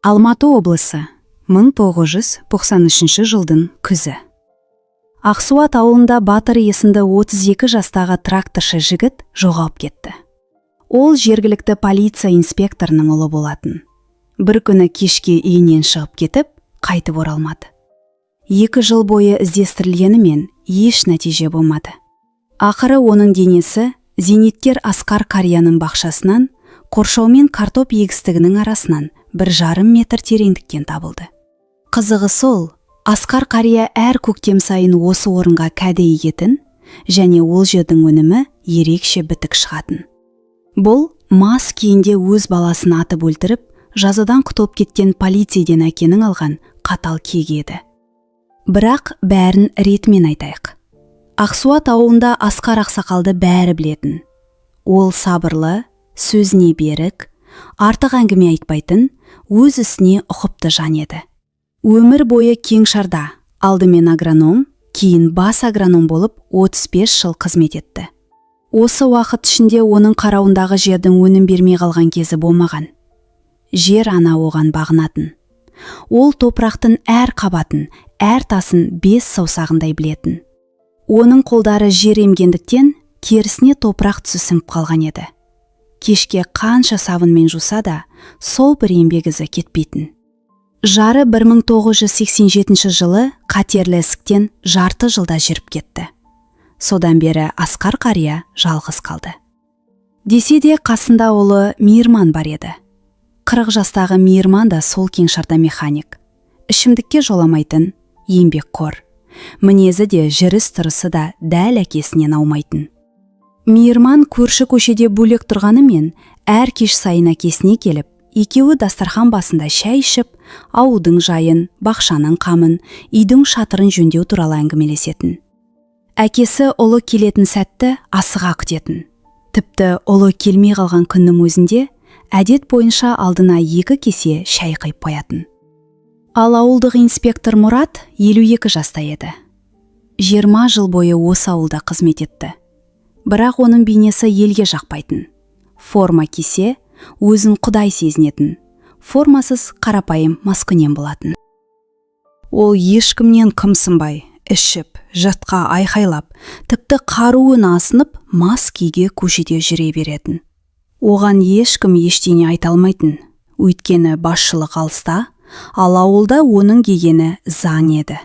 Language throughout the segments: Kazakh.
Алматы облысы, 1993 жылдың күзі. Ақсуат ауылында Батыр есімді 32 жастағы тракторшы жігіт жоғалып кетті. Ол жергілікті полиция инспекторының ұлы болатын. Бір күні кешке үйінен шығып кетіп, қайтып оралмады. 2 жыл бойы іздестірілгенімен еш нәтиже болмады. Ақыры оның денесі зейнеткер Асқар қарияның бақшасынан қоршаумен картоп егістігінің арасынан 1,5 метр тереңдіктен табылды. Қызығы сол, Асқар қария әр көктем сайын осы орынға кәде егетін, және ол жердің өнімі ерекше бітік шығатын. Бұл мас күйінде өз баласын атып өлтіріп, жазадан құтылып кеткен полицейден әкенің алған қатал кек еді. Бірақ бәрін ретімен айтайық. Ақсуат ауылында Асқар ақсақалды бәрі білетін. Ол сабырлы, сөзіне берік, артық әңгіме айтпайтын, өз ісіне ұқыпты жан еді. Өмір бойы Кеңшарда алдымен агроном, кейін бас агроном болып 35 жыл қызмет етті. Осы уақыт ішінде оның қарауындағы жердің өнім бермей қалған кезі болмаған. Жер ана оған бағынатын. Ол топырақтың әр қабатын, әр тасын 5 саусағындай білетін. Оның қолдары жер емгендіктен терісіне топырақ түсіп қалған еді. Кешке қанша сабынмен жуса да, сол бір еңбек ізі кетпейтін. Жары 1987 жылы қатерлі ісіктен жарты жылда жүріп кетті. Содан бері Асқар қария жалғыз қалды. Десе де қасында ұлы Мейірман бар еді. 40 жастағы Мейірман да сол Кеңшарда механик. Ішімдікке жоламайтын, еңбекқор. Мінезі де жүріс-тұрысы да дәл әкесінен аумайтын. Мейірман көрші көшеде бөлек тұрғанымен, әр кеш сайын әкесіне келіп, екеуі дастархан басында шәй ішіп, ауылдың жайын, бақшаның қамын, үйдің шатырын жөндеу туралы әңгімелесетін. Әкесі ұлы келетін сәтті асыға күтетін. Тіпті ұлы келмей қалған күннің өзінде, әдет бойынша алдына 2 кесе шәй құйып қоятын. Ал ауылдық инспектор Мұрат 52 жаста еді. 20 жыл бойы осы ауылда қызмет етті. Бірақ оның бейнесі елге жақпайтын. Форма кисе, өзін құдай сезінетін. Формасыз қарапайым маскүнем болатын. Ол ешкімнен қымсынбай, ішіп, жұртқа айқайлап, тіпті қаруын асынып, мас күйге көшеде жүре беретін. Оған ешкім ештеңе айта алмайтын. Өйткені басшылық алыста, ал ауылда оның кигені заң еді.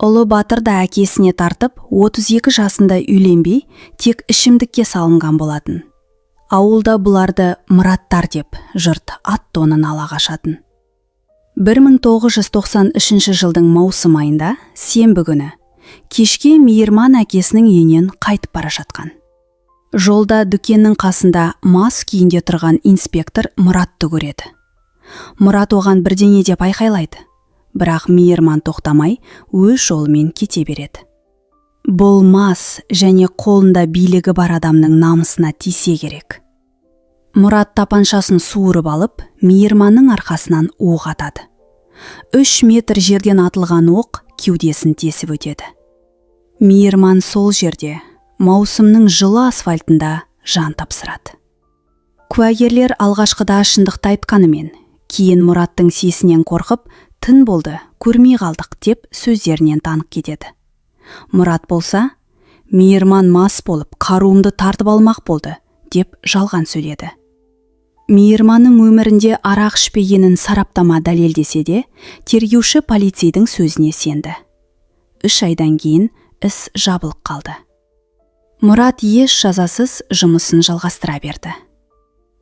Ұлы Батыр да әкесіне тартып, 32 жасында үйленбей, тек ішімдікке салынған болатын. Ауылда бұларды Мұраттар деп жұрт ат-тонын ала қашатын. 1993 жылдың маусым айында, сенбі күні, кешке Мейірман әкесінің үйінен қайтып бара жатқан. Жолда дүкеннің қасында мас күйінде тұрған инспектор Мұратты көреді. Мұрат оған бірдеңе деп айқайлайды. Бірақ Мейірман тоқтамай, өз жолымен кете береді. Бұл мас және қолында билігі бар адамның намысына тисе керек. Мұрат тапаншасын суырып алып, Мейірманның арқасынан оқ атады. 3 метр жерден атылған оқ кеудесін тесіп өтеді. Мейірман сол жерде, маусымның жылы асфальтында жан тапсырады. Куәгерлер алғашқыда шындықты айтқанымен, кейін Мұраттың сесінен қорқып, тын болды, көрмей қалдық деп сөздерінен танып кетеді. Мұрат болса, Мейірман мас болып, қаруымды тартып алмақ болды, деп жалған сөйледі. Мейірманның өмірінде арақ ішпегенін сараптама дәлелдесе де, тергеуші полицейдің сөзіне сенді. 3 айдан кейін іс жабылып қалды. Мұрат еш жазасыз жұмысын жалғастыра берді.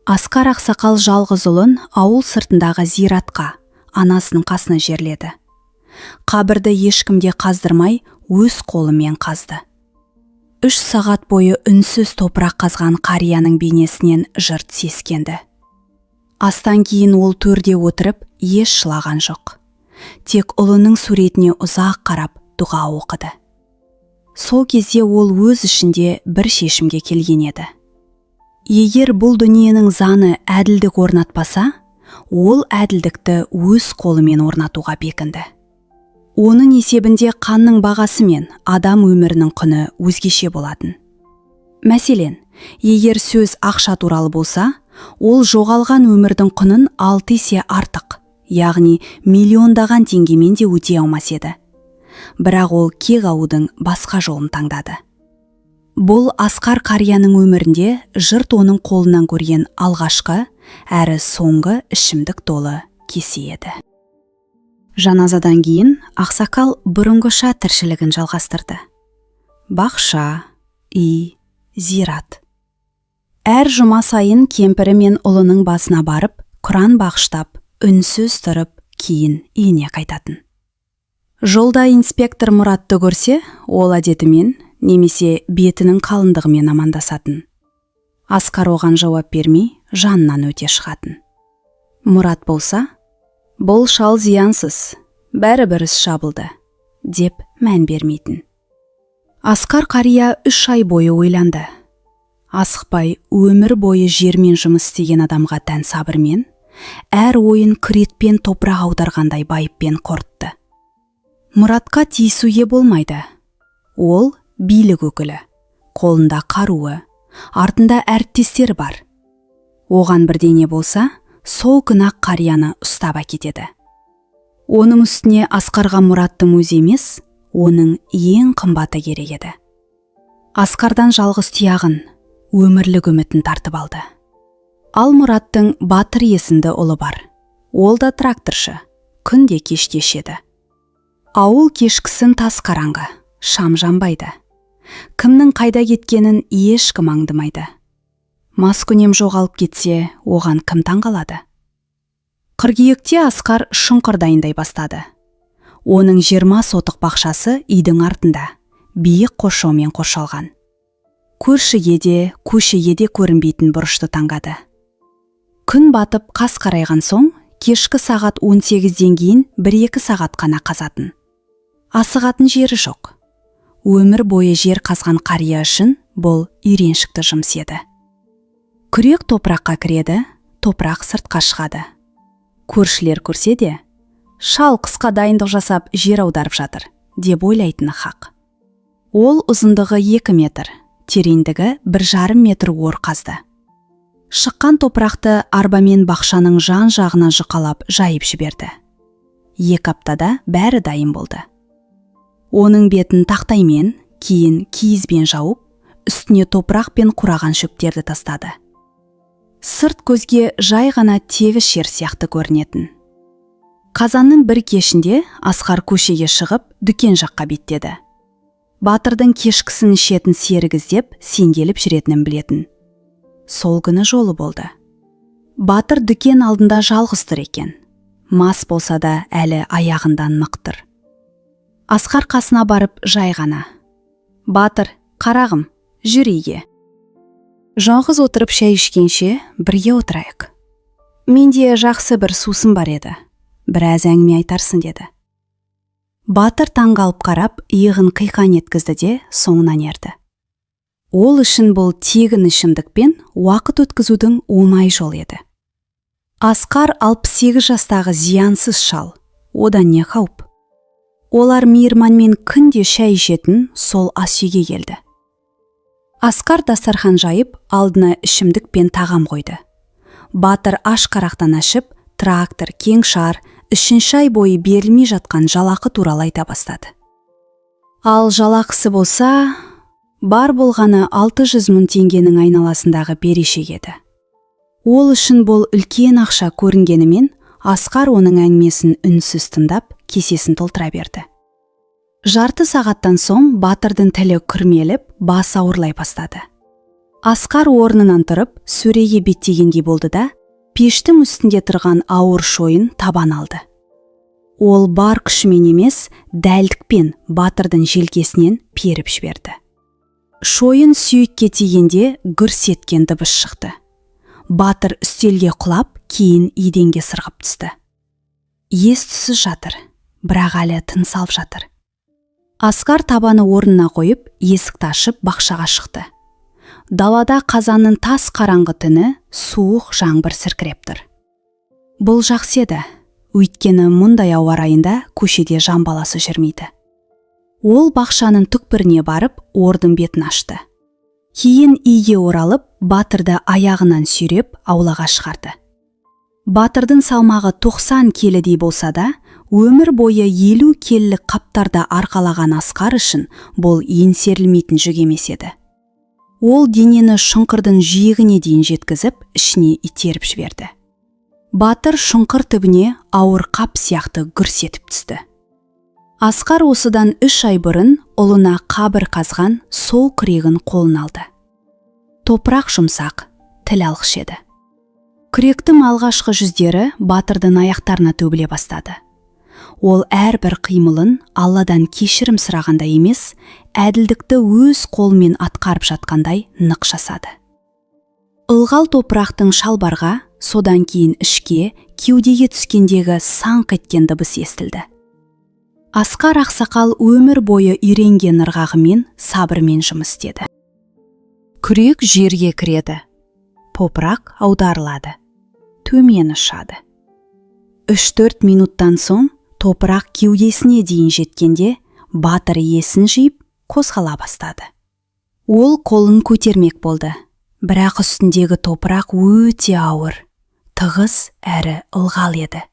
Асқар ақсақал жалғыз ұлын ауыл сыртындағы зиратқа, анасының қасына жерледі. Қабірді ешкімге қаздырмай, өз қолымен қазды. 3 сағат бойы үнсіз топырақ қазған қарияның бейнесінен жұрт сескенді. Астан кейін ол төрде отырып, еш жылаған жоқ. Тек ұлының суретіне ұзақ қарап, дұға оқыды. Сол кезде ол өз ішінде бір шешімге келген еді. Егер бұл дүниенің заңы әділдік орнатпаса, ол әділдікті өз қолымен орнатуға бекінді. Оның есебінде қанның бағасы мен адам өмірінің құны өзгеше болатын. Мәселен, Егер сөз ақша туралы болса, ол жоғалған өмірдің құнын 6 есе артық, яғни миллиондаған теңгемен де өтей алмас еді. Бірақ ол кек алудың басқа жолын таңдады. Бұл Асқар қарияның өмірінде жұрт оның қолынан көрген алғашқы әрі соңғы ішімдік толы кесе еді. Жаназадан кейін ақсақал бұрынғыша тіршілігін жалғастырды. Бақша, үй, зират. Әр жұма сайын кемпірі мен ұлының басына барып, Құран бағыштап, үнсіз тұрып, кейін үйіне қайтатын. Жолда инспектор Мұратты көрсе, ол әдетімен немесе бетінің қалыңдығымен амандасатын. Асқар оған жауап бермей, жанынан өте шығатын. Мұрат болса, бұл шал зиянсыз, бәрібір іс шабылды, деп мән бермейтін. Асқар қария 3 ай бойы ойланды. Асықпай өмір бойы жермен жұмыс істеген адамға тән сабырмен, әр ойын күретпен топырақ аударғандай байыппен қорытты. Мұратқа тиісуге болмайды. Ол билік өкілі, қолында қаруы, артында әріптестері бар. Оған бірдеңе болса, сол күні қарияны ұстап әкетеді. Оның үстіне Асқарға Мұраттың өзі емес, оның ең қымбаты керек еді. Асқардан жалғыз тұяғын, өмірлік үмітін тартып алды. Ал Мұраттың Батыр есімді ұлы бар. Ол да тракторшы, күнде кештешеді. Ауыл кешкісін тас қараңғы, шам жанбайды. Кімнің қайда кеткенін ешкім аңдымайды. Маскүнем жоғалып кетсе, оған кім таңғалады? Қыркүйекте Асқар шұңқыр дайындай бастады. Оның 20 сотық бақшасы үйдің артында, биік қоршаумен қоршалған. Көршіге де, көшеге де көрінбейтін бұрышты таңдады. Күн батып қас қарайған соң, кешкі сағат 18-ден кейін 1-2 сағат қана қазатын. Асығатын жері жоқ. Өмір бойы жер қазған қария үшін бұл үйреншікті жұмыс еді. Күрек топыраққа кіреді, топырақ сыртқа шығады. Көршілер көрсе де, шал қысқа дайындық жасап жер аударып жатыр, деп ойлайтыны хақ. Ол ұзындығы 2 метр, тереңдігі 1,5 метр ор қазды. Шыққан топырақты арбамен бақшаның жан жағына жұқалап жайып жіберді. 2 аптада бәрі дайын болды. Оның бетін тақтаймен, кейін киізбен жауып, үстіне топырақ пен қураған шөптерді тастады. Сырт көзге жай ғана тегіс жер сияқты көрінетін. Қазанның бір кешінде Асқар көшеге шығып, дүкен жаққа беттеді. Батырдың кешкісін ішетін серік іздеп, сенделіп жүретінін білетін. Сол күні жолы болды. Батыр дүкен алдында жалғыз тұр екен. Мас болса да әлі аяғындан нық тұр. Асқар қасына барып жай ғана: "Батыр, қарағым, жүр үйге. Жалғыз отырып шай ішкенше бірге отырайық. Менде жақсы бір сусын бар еді. Біраз әңгіме айтарсың", деді. Батыр таңғалып қарап, иығын қиқан еткізді де соңынан ерді. Ол үшін бұл тегін ішімдікпен уақыт өткізудің оңай жолы еді. Асқар 68 жастағы зиянсыз шал, одан не қауіп? Олар мейірманмен күнде шай ішетін сол ас үйге келді. Асқар дастархан жайып, алдына ішімдік пен тағам қойды. Батыр аш қарақтан ашып, трактор, кеңшар, 3 ай бойы берілмей жатқан жалақы туралы айта бастады. Ал жалақысы болса, бар болғаны 600 000 теңгенің айналасындағы берешек еді. Ол үшін бұл үлкен ақша көрінгенімен, Асқар оның әңгімесін үнсіз тыңдап, кесесін толтыра берді. Жарты сағаттан соң Батырдың тілі күрмеліп, бас ауырлай бастады. Асқар орнынан тұрып, сөреге беттегендей болды да, пештің үстінде тұрған ауыр шойын табан алды. Ол бар күшімен емес, дәлдікпен Батырдың желкесінен періп жіберді. Шойын сүйекке тигенде гүрс еткен дыбыс шықты. Батыр үстелге құлап, кейін еденге сырғып түсті. Ес-түссіз жатыр, бірақ әлі тыныс алып жатыр. Асқар табаны орнына қойып, есікті ашып бақшаға шықты. Далада қазанның тас қараңғы түні суық жаңбыр сіркіреп тұр. Бұл жақсы еді, өйткені мұндай ауа райында көшеде жан баласы жүрмейді. Ол бақшаның түкпіріне барып, ордың бетін ашты. Кейін үйге оралып, Батырды аяғынан сүйреп аулаға шығарды. Батырдың салмағы 90 келідей болса да, өмір бойы 50 келілік қаптарда арқалаған Асқар үшін бұл еңсерілмейтін жүк емес еді. Ол денені шұңқырдың жиегіне дейін жеткізіп, ішіне итеріп жіберді. Батыр шұңқыр түбіне ауыр қап сияқты гүрс етіп түсті. Асқар осыдан 3 ай бұрын ұлына қабір қазған сол күрегін қолын алды. Топырақ жұмсақ, тіл алғыш еді. Күректің алғашқы жүздері Батырдың аяқтарына төгіле бастады. Ол әрбір қимылын Алладан кешірім сұрағандай емес, әділдікті өз қолымен атқарып жатқандай нық жасады. Ылғал топырақтың шалбарға, содан кейін ішке, кеудеге түскендегі саңқ еткен дыбыс естілді. Асқар ақсақал өмір бойы үйренген ырғағымен, сабырмен жұмыс істеді. Күрек жерге кіреді. Топырақ аударылады. Төмен ұшады. 3-4 минуттан соң топырақ кеудесіне дейін жеткенде Батыр есін жиып қозғала бастады. Ол қолын көтермек болды, бірақ үстіндегі топырақ өте ауыр, тығыз әрі ылғал еді.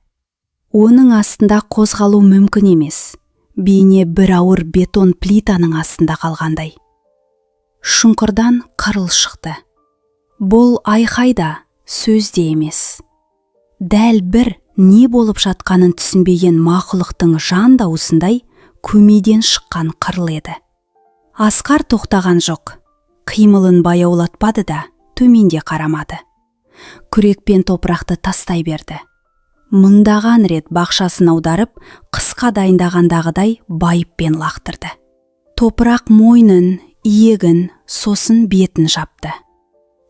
Оның астында қозғалу мүмкін емес, бейне бір ауыр бетон плитаның астында қалғандай. Шұңқырдан қырыл шықты. Бұл айқайда, сөзде емес. Дәл бір не болып жатқанын түсінбеген мақұлықтың жан дауысындай көмейден шыққан қырыл еді. Асқар тоқтаған жоқ. Қимылын баяулатпады да, төменде қарамады. Күрекпен топырақты тастай берді. Мыңдаған рет бақшасын аударып, қысқа дайындағандағыдай байыппен лақтырды. Топырақ мойнын, иегін, сосын бетін жапты.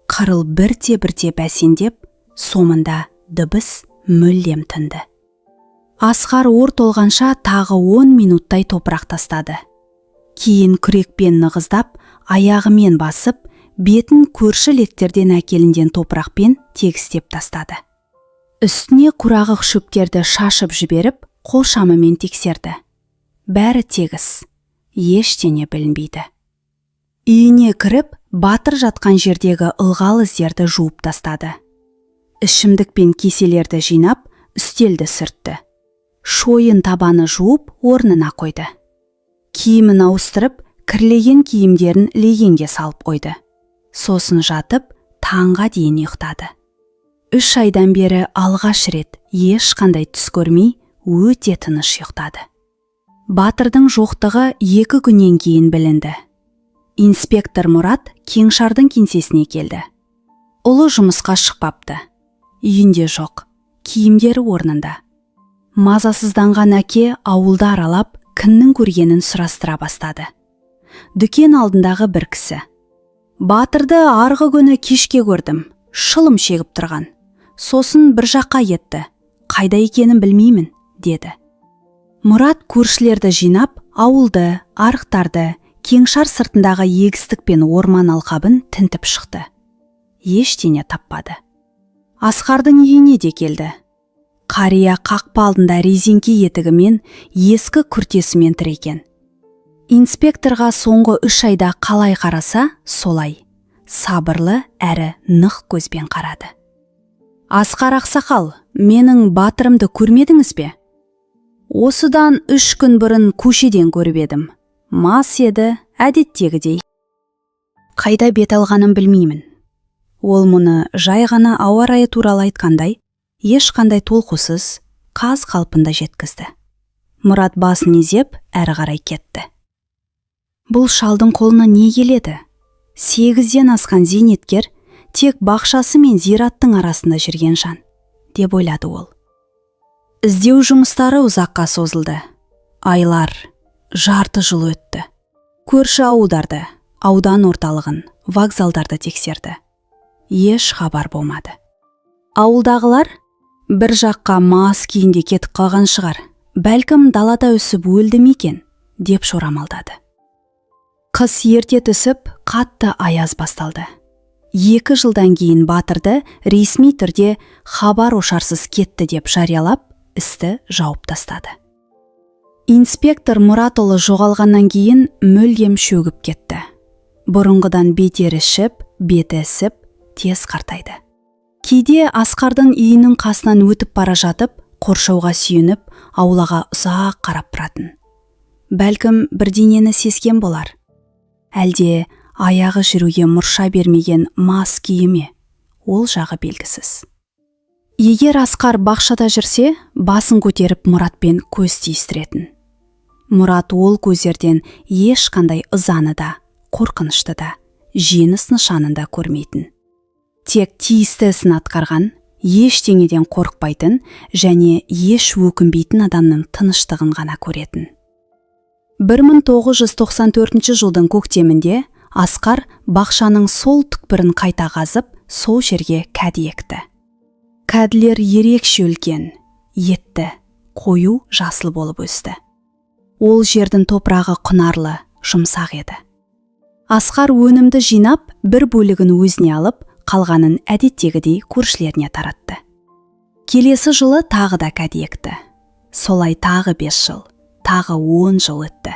Қырыл бірте-бірте бәсендеп, соңында дыбыс мүлдем тынды. Асқар ор толғанша тағы 10 минуттай топырақ тастады. Кейін күрекпен нығыздап, аяғымен басып, бетін көрші лектерден әкелінген топырақпен тегістеп тастады. Үстіне құрағық шөптерді шашып жіберіп, қолшамымен тексерді. Бәрі тегіс, ештеңе білінбейді. Үйіне кіріп, Батыр жатқан жердегі ылғал іздерді жуып тастады. Ішімдік пен кеселерді жинап, үстелді сүртті. Шойын табаны жуып, орнына қойды. Киімін ауыстырып, кірлеген киімдерін легенге салып қойды. Сосын жатып, таңға дейін ұйықтады. 3 айдан бері алғаш рет ешқандай түс көрмей, өте тыныш ұйықтады. Батырдың жоқтығы 2 күннен кейін білінді. Инспектор Мұрат Кеңшардың кеңсесіне келді. Ұлы жұмысқа шықпапты. Үйінде жоқ, киімдері орнында. Мазасызданған әке ауылда аралап, кімнің көргенін сұрастыра бастады. Дүкен алдындағы бір кісі: "Батырды арғы күні кешке көрдім, шылым шегіп тұрған. Сосын бір жаққа кетті, қайда екенін білмеймін", деді. Мұрат көршілерді жинап, ауылды, арықтарды, Кеңшар сыртындағы егістік пен орман алқабын тінтіп шықты. Ештеңе таппады. Асқардың үйіне де келді. Қария қақпа алдында резеңке етігімен, ескі күртесімен тұр екен. Инспекторға соңғы 3 айда қалай қараса, солай. Сабырлы әрі нық көзбен қарады. "Асқар ақсақал, менің Батырымды көрмедіңіз бе?" "Осыдан 3 күн бұрын көшеден көріп едім. Мас еді, әдеттегідей. Қайда бет алғанын білмеймін." Ол мұны жай ғана ауа райы туралы айтқандай, ешқандай толқусыз, қаз қалпында жеткізді. Мұрат басын изеп, әрі қарай кетті. Бұл шалдың қолына не келеді? 8-ден асқан зейнеткер тек бақшасы мен зираттың арасында жүрген жан, деп ойлады ол. Іздеу жұмыстары ұзаққа созылды. Айлар, жарты жыл өтті. Көрші ауылдарды, аудан орталығын, вокзалдарды тексерді. Еш хабар болмады. Ауылдағылар бір жаққа мас күйінде кетіп қалған шығар, бәлкім далада өсіп өлді ме екен, деп жорамалдады. Қыс ерте түсіп, қатты аяз басталды. 2 жылдан кейін Батырды ресми түрде хабар ошарсыз кетті деп жариялап, істі жауып тастады. Инспектор Мұратұлы жоғалғаннан кейін мүлдем шөгіп кетті. бұрынғыдан бетер ішіп, беті ісіп, тез қартайды. Кейде Асқардың үйінің қасынан өтіп бара жатып, қоршауға сүйеніп, аулаға ұзақ қарап тұратын. Бәлкім бірдеңені сезген болар. Әлде аяғы жүруге мұрша бермеген мас күйі ме? Ол жағы белгісіз. Егер Асқар бақшада жүрсе, басын көтеріп Мұратпен көз түйістіретін. Мұрат ол көздерден ешқандай ызаны да, қорқынышты да, жеңіс нышанын да көрмейтін. Тек тиісті ісін атқарған, ештеңеден қорықпайтын және еш өкінбейтін адамның тыныштығын ғана көретін. 1994 жылдың көктемінде Асқар бақшаның сол түкпірін қайта қазып, сол жерге кәді екті. Кәділер ерекше үлкен, етті, қою жасыл болып өсті. Ол жердің топырағы құнарлы, жұмсақ еді. Асқар өнімді жинап, бір бөлігін өзіне алып, қалғанын әдеттегідей көршілеріне таратты. Келесі жылы тағы да кәді екті. Солай тағы 5 жыл, тағы 10 жыл өтті.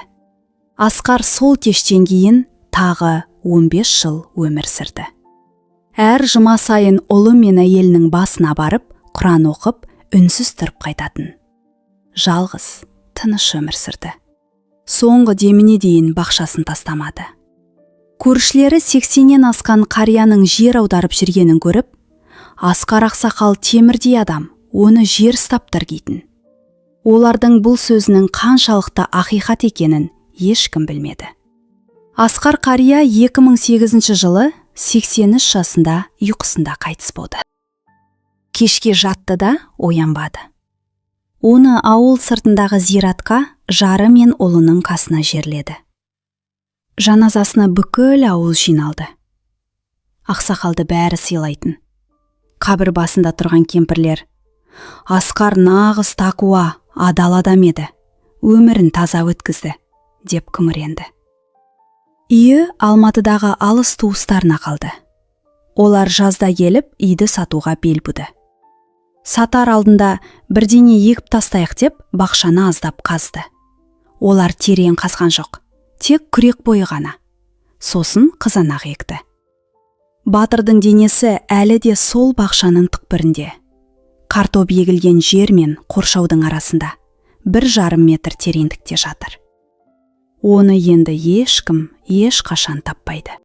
Асқар сол кештен кейін тағы 15 жыл өмір сүрді. Әр жұма сайын ұлы мен әйелінің басына барып, Құран оқып, үнсіз тұрып қайтатын. Жалғыз, тыныш өмір сүрді. Соңғы деміне дейін бақшасын тастамады. Көршілері 80-нен асқан қарияның жер аударып жүргенін көріп, Асқар ақсақал темірдей адам, оны жер ұстаптыр дейтін. Олардың бұл сөзінің қаншалықты ақиқат екенін ешкім білмеді. Асқар қария 2008 жылы 83 жасында ұйқысында қайтыс болды. Кешке жатты да оянбады. Оны ауыл сыртындағы зиратқа жары мен ұлының қасына жерледі. Жаназасына бүкіл ауыл жиналды. Ақсақалды бәрі сыйлайтын. Қабір басында тұрған кемпірлер: «Асқар нағыз тақуа, адал адам еді, өмірін таза өткізді», деп күңіренді. Үйі Алматыдағы алыс туыстарына қалды. Олар жазда келіп, үйді сатуға бел буды. Сатар алдында бірдеңе егіп тастайық деп, бақшаны аздап қазды. Олар терең қазған жоқ, тек күрек бойы ғана. Сосын қызанақ екті. Батырдың денесі әлі де сол бақшаның түкпірінде. Картоп егілген жер мен қоршаудың арасында 1,5 метр тереңдікте жатыр. Оны енді ешкім ешқашан таппайды.